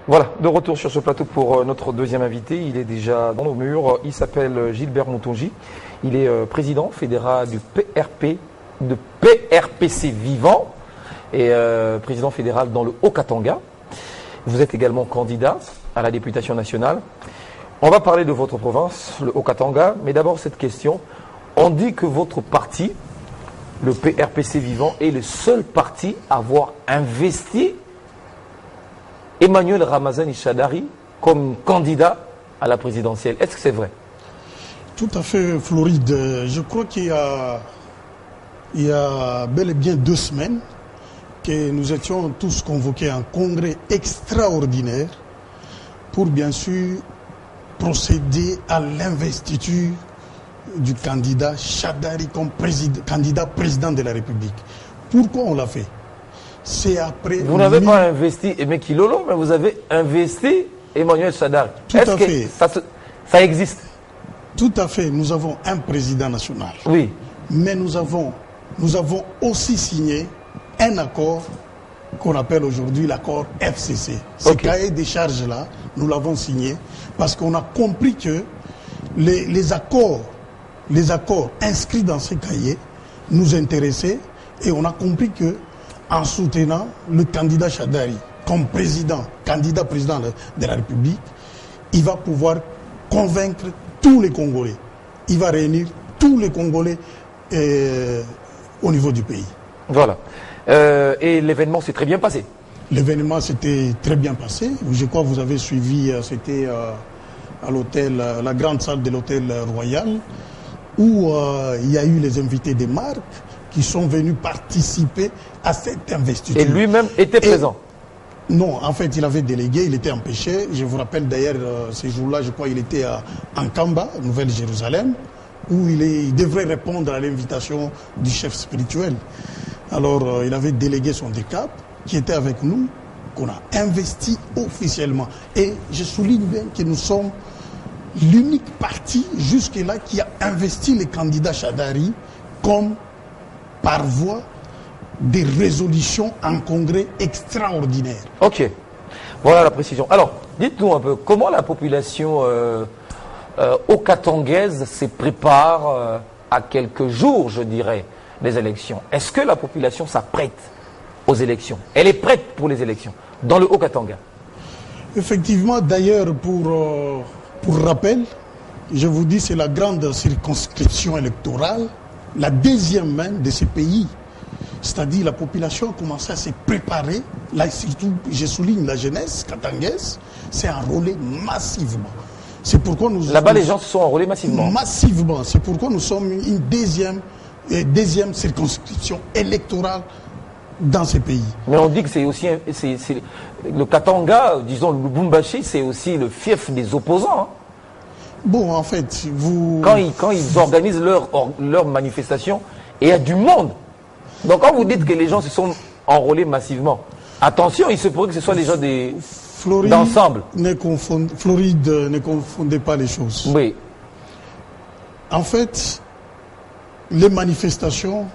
Voilà, de retour sur ce plateau pour notre deuxième invité. Il est déjà dans nos murs. Il s'appelle Gilbert Moutonji. Il est président fédéral du PRPC Vivant et président fédéral dans le Haut-Katanga. Vous êtes également candidat à la députation nationale. On va parler de votre province, le Haut-Katanga. Mais d'abord cette question. On dit que votre parti, le PRPC Vivant, est le seul parti à avoir investi Emmanuel Ramazani Shadary comme candidat à la présidentielle. Est-ce que c'est vrai? Tout à fait, Floride. Je crois qu'il y a bel et bien 2 semaines que nous étions tous convoqués à un congrès extraordinaire pour bien sûr procéder à l'investiture du candidat Shadary comme candidat président de la République. Pourquoi on l'a fait? C'est après... Vous n'avez pas investi Aimé Kilolo, mais vous avez investi Emmanuel Shadary. Tout à fait. Ça existe? Tout à fait. Nous avons un président national. Oui. Mais nous avons aussi signé un accord qu'on appelle aujourd'hui l'accord FCC. Ce cahier des charges-là, nous l'avons signé parce qu'on a compris que les accords inscrits dans ce cahier nous intéressaient et on a compris que en soutenant le candidat Shadary comme candidat président de la République, il va pouvoir convaincre tous les Congolais. Il va réunir tous les Congolais au niveau du pays. Voilà. Et l'événement s'est très bien passé. L'événement s'était très bien passé. Je crois que vous avez suivi, c'était à l'hôtel, la grande salle de l'hôtel Royal, où il y a eu les invités des marques qui sont venus participer à cette investiture. Et lui-même était présent? Non, en fait, il avait délégué, il était empêché. Je vous rappelle d'ailleurs, ces jours-là, je crois qu'il était à Ankamba, Nouvelle-Jérusalem, où il devrait répondre à l'invitation du chef spirituel. Alors, il avait délégué son décap, qui était avec nous, qu'on a investi officiellement. Et je souligne bien que nous sommes l'unique parti jusque-là qui a investi le candidat Shadary comme par voie des résolutions en congrès extraordinaire. Ok, voilà la précision. Alors, dites-nous un peu, comment la population haut-katangaise se prépare à quelques jours, je dirais, des élections? Est-ce que la population s'apprête aux élections? Elle est prête pour les élections dans le Haut-Katanga? Effectivement, d'ailleurs, pour rappel, je vous dis, c'est la grande circonscription électorale, la deuxième même de ce pays. C'est-à-dire la population a commencé à se préparer. Là, surtout, je souligne la jeunesse katangaise, s'est enrôlée massivement. C'est pourquoi nous... Là-bas, les gens se sont enrôlés massivement. Massivement. C'est pourquoi nous sommes une deuxième circonscription électorale dans ce pays. Mais on dit que c'est aussi... le Katanga, disons le Lubumbashi, c'est aussi le fief des opposants. Hein. Bon, en fait, Quand ils organisent leur manifestation, il y a du monde. Donc quand vous dites que les gens se sont enrôlés massivement, attention, il se pourrait que ce soit les gens d'ensemble. Floride, ne confondez pas les choses. Oui. En fait, les manifestations,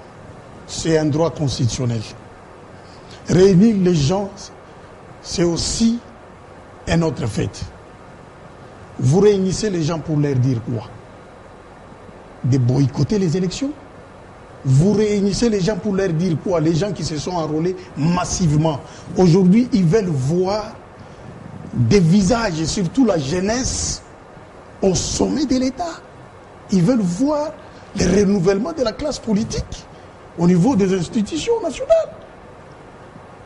c'est un droit constitutionnel. Réunir les gens, c'est aussi un autre fait. Vous réunissez les gens pour leur dire quoi? De boycotter les élections? Vous réunissez les gens pour leur dire quoi? Les gens qui se sont enrôlés massivement. Aujourd'hui, ils veulent voir des visages, et surtout la jeunesse, au sommet de l'État. Ils veulent voir le renouvellement de la classe politique au niveau des institutions nationales.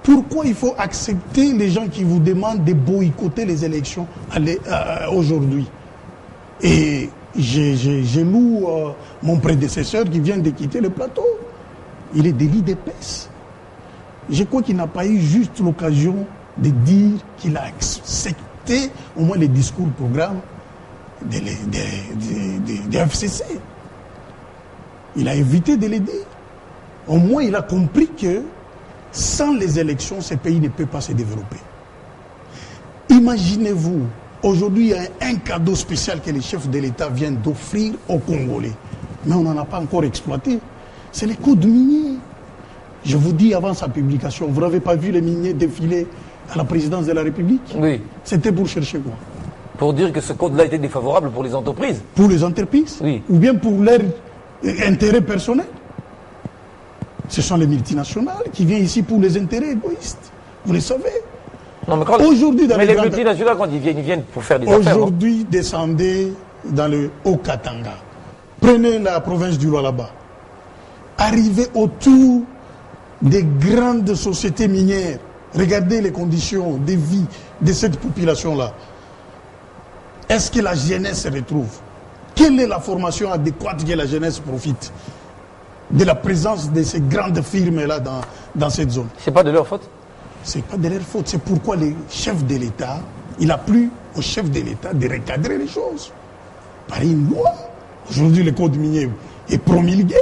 Pourquoi il faut accepter les gens qui vous demandent de boycotter les élections aujourd'hui? Et j'ai lu mon prédécesseur qui vient de quitter le plateau. Il est délit d'épaisse. Je crois qu'il n'a pas eu juste l'occasion de dire qu'il a accepté au moins les discours programmes des FCC. Il a évité de les dire. Au moins, il a compris que sans les élections, ce pays ne peut pas se développer. Imaginez-vous, aujourd'hui, il y a un cadeau spécial que les chefs de l'État viennent d'offrir aux Congolais. Mais on n'en a pas encore exploité. C'est les codes miniers. Je vous dis avant sa publication, vous n'avez pas vu les miniers défiler à la présidence de la République. Oui. C'était pour chercher quoi? Pour dire que ce code-là était défavorable pour les entreprises. Pour les entreprises? Oui. Ou bien pour leur intérêt personnel? Ce sont les multinationales qui viennent ici pour les intérêts égoïstes. Vous le savez. Non, mais aujourd'hui, dans les multinationales, quand ils viennent pour faire des affaires. Aujourd'hui, descendez dans le Haut-Katanga. Prenez la province du Lualaba. Arrivez autour des grandes sociétés minières. Regardez les conditions de vie de cette population-là. Est-ce que la jeunesse se retrouve? Quelle est la formation adéquate que la jeunesse profite de la présence de ces grandes firmes-là dans cette zone? C'est pas de leur faute? C'est pas de leur faute. C'est pourquoi les chefs de l'État, il a plu aux chefs de l'État de recadrer les choses par une loi. Aujourd'hui, le code minier est promulgué.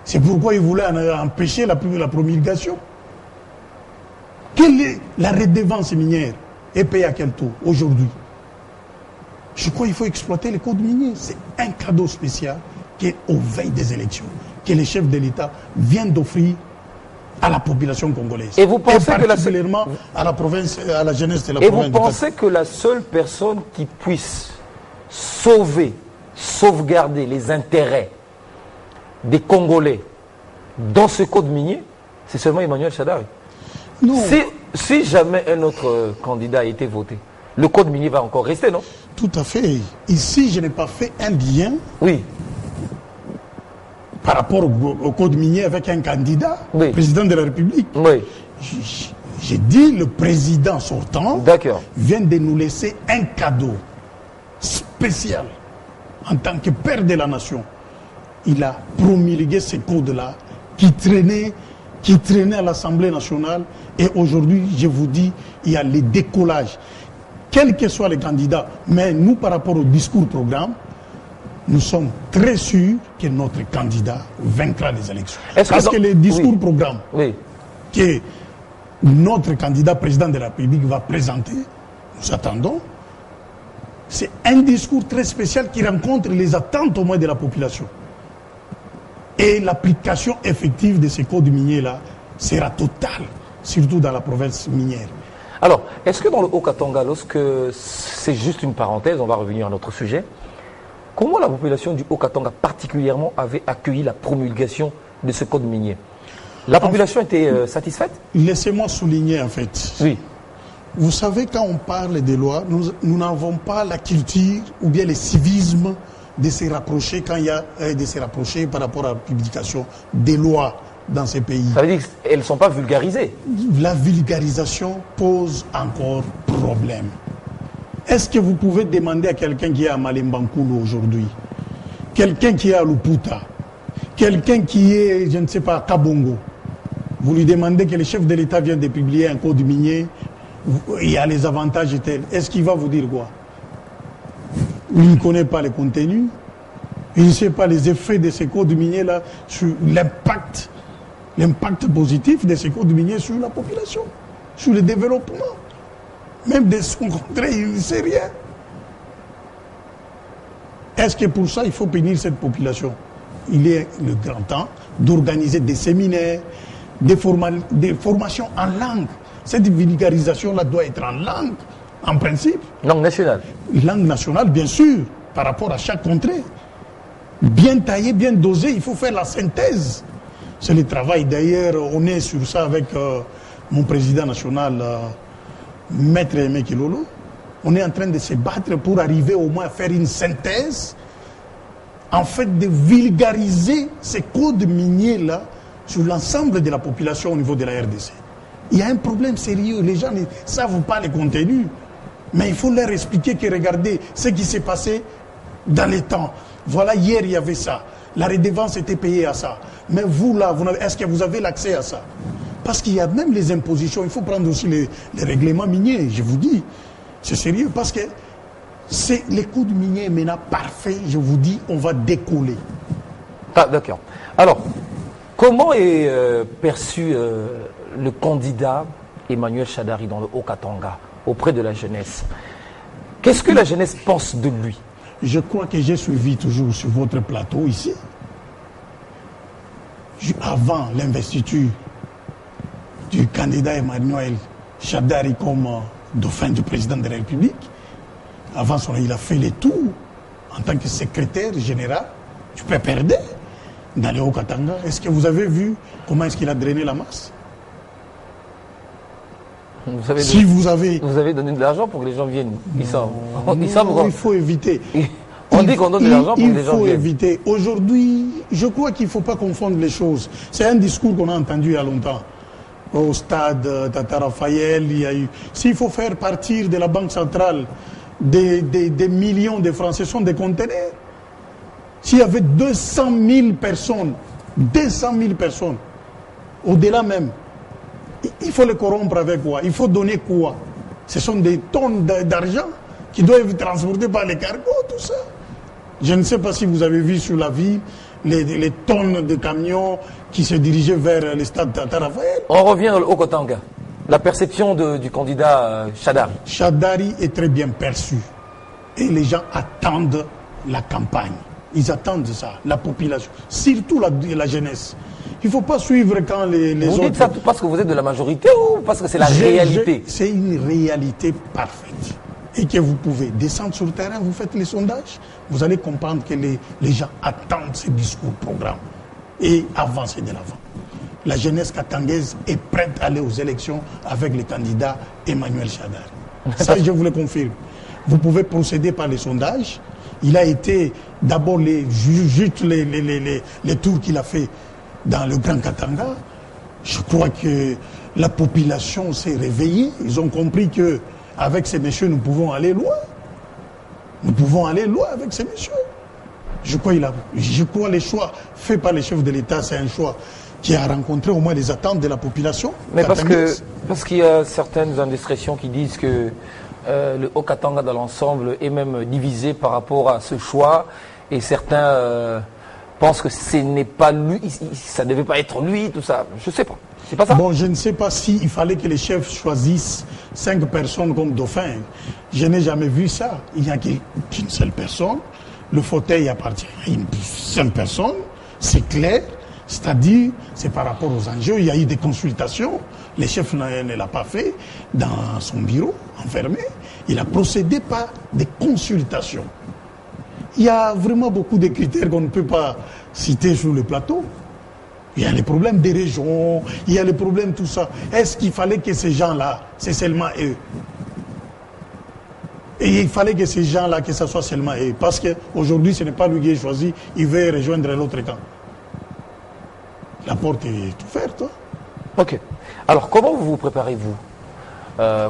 C'est pourquoi il voulait empêcher la promulgation. Quelle est la redevance minière est payée à quel taux aujourd'hui? Je crois qu'il faut exploiter le code minier. C'est un cadeau spécial qui est aux veilles des élections, que les chefs de l'État viennent d'offrir à la population congolaise. Et vous pensez que particulièrement à la province, à la jeunesse de la province. Et vous pensez que la seule personne qui puisse sauvegarder les intérêts des Congolais dans ce code minier, c'est seulement Emmanuel Shadari? Non. Si jamais un autre candidat a été voté, le code minier va encore rester, non? Tout à fait. Ici, je n'ai pas fait un lien. Oui. Par rapport au code minier avec un candidat, oui. Président de la République. Oui. J'ai dit le président sortant vient de nous laisser un cadeau spécial en tant que père de la nation. Il a promulgué ce code-là qui traînait à l'Assemblée nationale et aujourd'hui, je vous dis, il y a le décollage. Quels que soient les candidats, mais nous, par rapport au discours programme, nous sommes très sûrs que notre candidat vaincra les élections. Parce que le discours programme que notre candidat président de la République va présenter, nous attendons, c'est un discours très spécial qui rencontre les attentes au moins de la population. Et l'application effective de ces codes miniers-là sera totale, surtout dans la province minière. Alors, est-ce que dans le Haut-Katanga, lorsque c'est juste une parenthèse, on va revenir à notre sujet, comment la population du Haut-Katanga particulièrement avait accueilli la promulgation de ce code minier? La population était satisfaite? Laissez-moi souligner en fait. Oui. Vous savez, quand on parle des lois, nous n'avons pas la culture ou bien le civisme de se rapprocher quand il y a de se rapprocher par rapport à la publication des lois dans ces pays. Ça veut dire qu'elles ne sont pas vulgarisées? La vulgarisation pose encore problème. Est-ce que vous pouvez demander à quelqu'un qui est à Malembankulu aujourd'hui, quelqu'un qui est à Luputa, quelqu'un qui est, je ne sais pas, à Kabongo, vous lui demandez que le chef de l'État vient de publier un code minier, il y a les avantages et tels. Est-ce qu'il va vous dire quoi? Il ne connaît pas le contenu, il ne sait pas les effets de ces codes miniers-là sur l'impact positif de ces codes miniers sur la population, sur le développement. Même de son contraire, il ne sait rien. Est-ce que pour ça, il faut punir cette population? Il est le grand temps d'organiser des séminaires, des formations en langue. Cette vulgarisation-là doit être en langue, en principe. Langue nationale. Langue nationale, bien sûr, par rapport à chaque contrée. Bien taillé, bien dosé, il faut faire la synthèse. C'est le travail, d'ailleurs, on est sur ça avec mon président national, Maître Aimé Kilolo. On est en train de se battre pour arriver au moins à faire une synthèse, en fait, de vulgariser ces codes miniers-là sur l'ensemble de la population au niveau de la RDC. Il y a un problème sérieux, les gens ne savent pas les contenus, mais il faut leur expliquer que regardez ce qui s'est passé dans les temps. Voilà, hier il y avait ça, la redevance était payée à ça, mais vous là, est-ce que vous avez l'accès à ça? Parce qu'il y a même les impositions, il faut prendre aussi les règlements miniers, je vous dis, c'est sérieux, parce que c'est les codes miniers maintenant parfaits, je vous dis, on va décoller. Ah, d'accord. Alors, comment est perçu le candidat Emmanuel Shadari dans le Haut-Katanga auprès de la jeunesse? Qu'est-ce que la jeunesse pense de lui? Je crois que j'ai suivi toujours sur votre plateau ici, avant l'investiture du candidat Emmanuel Chadari comme dauphin du président de la République. Avant son, il a fait les tours en tant que secrétaire général du PPRD dans le Haut-Katanga. Est-ce que vous avez vu comment est-ce qu'il a drainé la masse? Vous avez donné de l'argent pour que les gens viennent. Il faut éviter. On dit qu'on donne de l'argent pour que les gens viennent. Il faut éviter. Aujourd'hui, je crois qu'il ne faut pas confondre les choses. C'est un discours qu'on a entendu il y a longtemps. Au stade Tata Raphaël, il y a eu... S'il faut faire partir de la Banque centrale des millions de francs, ce sont des conteneurs. S'il y avait 200 000 personnes, au-delà même, il faut les corrompre avec quoi? Il faut donner quoi? Ce sont des tonnes d'argent qui doivent être transportés par les cargos, tout ça. Je ne sais pas si vous avez vu sur la ville les tonnes de camions qui se dirigeaient vers le stade Tata Raphaël. On revient au Katanga. La perception du candidat Chadari. Chadari est très bien perçu. Et les gens attendent la campagne. Ils attendent ça, la population, surtout la jeunesse. Il ne faut pas suivre quand les autres... Vous dites ça parce que vous êtes de la majorité ou parce que c'est la réalité? C'est une réalité parfaite. Et que vous pouvez descendre sur le terrain, vous faites les sondages, vous allez comprendre que les gens attendent ce discours programme et avancer de l'avant. La jeunesse katangaise est prête à aller aux élections avec le candidat Emmanuel Chadari. Ça, je vous le confirme. Vous pouvez procéder par les sondages. Il a été d'abord juste les tours qu'il a fait dans le Grand Katanga. Je crois que la population s'est réveillée. Ils ont compris que avec ces messieurs, nous pouvons aller loin. Nous pouvons aller loin avec ces messieurs. Je crois que les choix faits par les chefs de l'État, c'est un choix qui a rencontré au moins les attentes de la population. Mais parce qu'il y a certaines indiscrétions qui disent que le Haut-Katanga dans l'ensemble est même divisé par rapport à ce choix. Et certains pensent que ce n'est pas lui, ça ne devait pas être lui, tout ça. Je ne sais pas. C'est pas ça? Bon, je ne sais pas s'il fallait que les chefs choisissent 5 personnes comme dauphin. Je n'ai jamais vu ça. Il n'y a qu'une seule personne. Le fauteuil appartient à une seule personne. C'est clair. C'est-à-dire, c'est par rapport aux enjeux. Il y a eu des consultations. Le chef ne l'a pas fait dans son bureau, enfermé. Il a procédé par des consultations. Il y a vraiment beaucoup de critères qu'on ne peut pas citer sur le plateau. Il y a les problèmes des régions, il y a les problèmes tout ça. Est-ce qu'il fallait que ces gens-là, c'est seulement eux? Et il fallait que ces gens-là, que ce soit seulement eux. Parce qu'aujourd'hui, ce n'est pas lui qui est choisi, il veut rejoindre l'autre camp. La porte est ouverte. Ok. Alors, comment vous préparez-vous?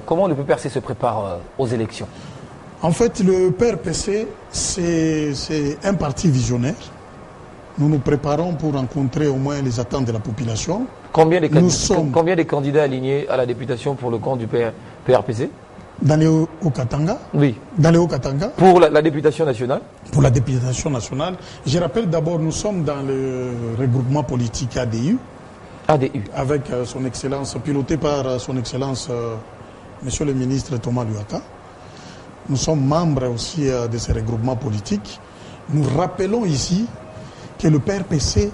Comment le PPRC se prépare aux élections? En fait, le PRPC, c'est un parti visionnaire. Nous nous préparons pour rencontrer au moins les attentes de la population. Combien de candidats alignés à la députation pour le compte du PRPC? Dans les Haut-Katanga? Oui. Dans les Haut-Katanga? Pour la députation nationale? Pour la députation nationale. Je rappelle d'abord, nous sommes dans le regroupement politique ADU. ADU. Avec son excellence, piloté par son excellence, monsieur le ministre Thomas Luaka. Nous sommes membres aussi de ce regroupement politique. Nous rappelons ici que le PRPC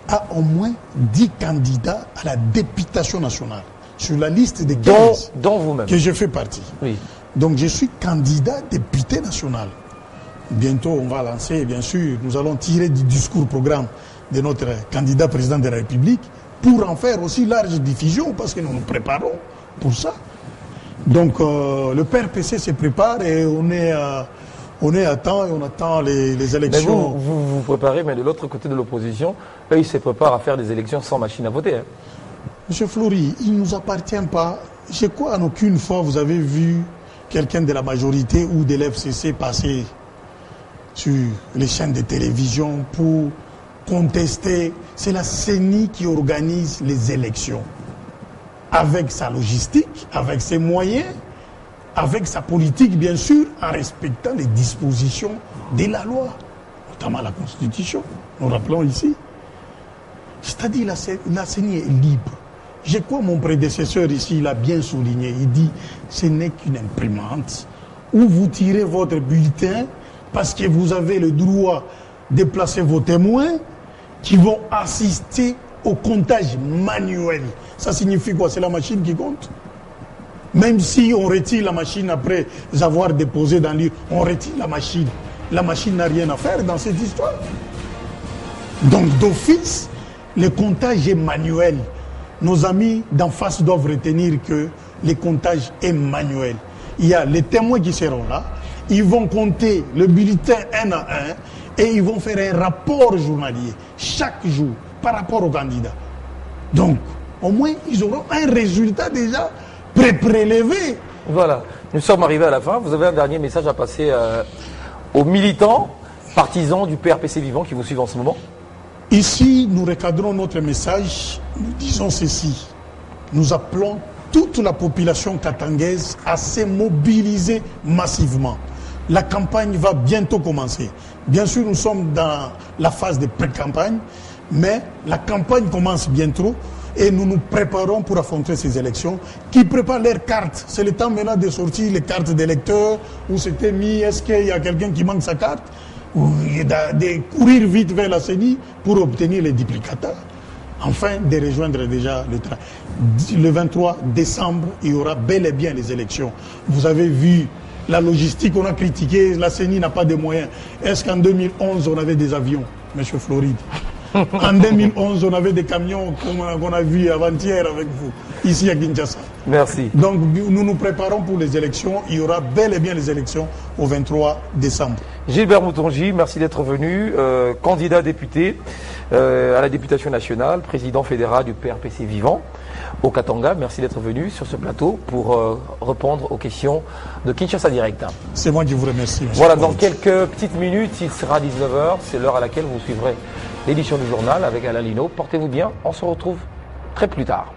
a au moins 10 candidats à la députation nationale. Sur la liste des 15 dont vous-même. Que je fais partie. Oui. Donc je suis candidat député national. Bientôt on va lancer, bien sûr, nous allons tirer du discours programme de notre candidat président de la République pour en faire aussi large diffusion parce que nous nous préparons pour ça. Donc le PRPC se prépare et on est à temps et on attend les élections. Mais vous vous préparez, mais de l'autre côté de l'opposition, eux, ils se préparent à faire des élections sans machine à voter. Hein. Monsieur Flory, il ne nous appartient pas. Je crois en aucune fois vous avez vu quelqu'un de la majorité ou de l'FCC passer sur les chaînes de télévision pour contester. C'est la CENI qui organise les élections. Avec sa logistique, avec ses moyens, avec sa politique, bien sûr, en respectant les dispositions de la loi, notamment la Constitution. Nous rappelons ici. C'est-à-dire la CENI est libre. Je crois mon prédécesseur ici, il a bien souligné. Il dit, ce n'est qu'une imprimante où vous tirez votre bulletin parce que vous avez le droit de placer vos témoins qui vont assister au comptage manuel. Ça signifie quoi? C'est la machine qui compte? Même si on retire la machine après avoir déposé dans l'île, on retire la machine. La machine n'a rien à faire dans cette histoire. Donc d'office, le comptage est manuel. Nos amis d'en face doivent retenir que le comptage est manuel. Il y a les témoins qui seront là, ils vont compter le bulletin un à un et ils vont faire un rapport journalier chaque jour par rapport aux candidats. Donc, au moins, ils auront un résultat déjà prélevé. Voilà, nous sommes arrivés à la fin. Vous avez un dernier message à passer aux militants, partisans du PRPC Vivant qui vous suivent en ce moment? Ici, nous recadrons notre message. Nous disons ceci. Nous appelons toute la population katangaise à se mobiliser massivement. La campagne va bientôt commencer. Bien sûr, nous sommes dans la phase de pré-campagne, mais la campagne commence bientôt et nous nous préparons pour affronter ces élections qui préparent leurs cartes. C'est le temps maintenant de sortir les cartes d'électeurs où c'était mis, est-ce qu'il y a quelqu'un qui manque sa carte, ou de courir vite vers la CENI pour obtenir les duplicata. Enfin, de rejoindre déjà le train. Le 23 décembre, il y aura bel et bien les élections. Vous avez vu la logistique, on a critiqué, la CENI n'a pas de moyens. Est-ce qu'en 2011, on avait des avions, M. Floride? En 2011, on avait des camions qu'on a vus avant-hier avec vous, ici à Kinshasa. Merci. Donc, nous nous préparons pour les élections. Il y aura bel et bien les élections au 23 décembre. Gilbert Moutonji, merci d'être venu, candidat député à la députation nationale, président fédéral du PRPC Vivant au Katanga. Merci d'être venu sur ce plateau pour répondre aux questions de Kinshasa Direct. C'est moi qui vous remercie. Voilà, dans quelques petites minutes, il sera 19h, c'est l'heure à laquelle vous suivrez l'édition du journal avec Alain Lino. Portez-vous bien, on se retrouve très plus tard.